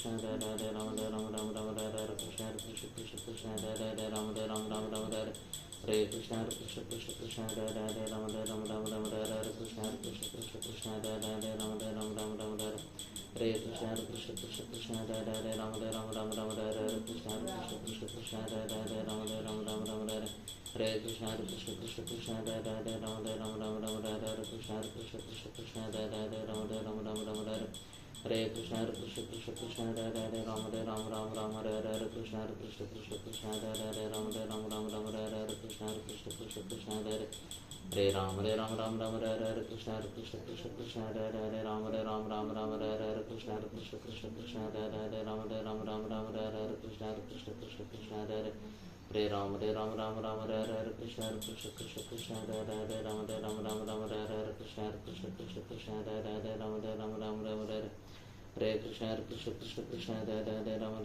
Krishna Hare Hare Ram Hare Ram Ram Ram Hare Hare Krishna Hare Krishna Krishna Krishna Hare Hare Ram Hare Ram Ram Ram Hare Hare Krishna Hare Krishna Krishna Krishna Hare Hare Ram Hare Ram Ram Ram Hare Hare Krishna Hare Krishna Krishna Krishna Hare Hare Ram Hare Ram Ram Ram Hare Hare Krishna Hare Krishna Krishna Krishna Hare Hare Ram Hare Ram Ram Ram Hare Hare Krishna Hare Krishna Krishna Krishna Hare Hare Ram Hare Ram Ram Ram Hare Hare Krishna Hare Krishna Krishna Krishna Hare Hare Ram Hare Ram Ram Ram Hare Hare Krishna Hare Krishna Krishna Krishna Hare Hare Ram Hare Ram Ram Ram Hare Hare Krishna Hare Krishna Krishna Krishna Hare Hare Ram Hare Ram Ram Ram Hare Hare Krishna Hare Krishna Krishna Krishna Hare Hare Ram Hare Ram Ram Ram Hare Hare Krishna Hare Krishna Krishna Krishna Hare Hare Hare Ram Ram Ram Hare Hare Krishna Hare Krishna Krishna Krishna Hare Hare Ram Hare Ram Ram Ram Hare Hare Krishna Hare Krishna Krishna Krishna Hare Hare Ram Hare Ram Ram Ram Hare Hare Krishna Hare Krishna Krishna Krishna Hare Hare Hare Ram Ram Ram Hare Hare Krishna Hare Krishna Krishna Krishna Hare Hare Ram Hare Ram Ram Ram Hare Hare Krishna Hare Krishna Krishna Krishna Hare Hare Ram Hare Ram Ram Ram Hare Hare Krishna Hare Krishna Krishna Krishna Hare Hare Ram Hare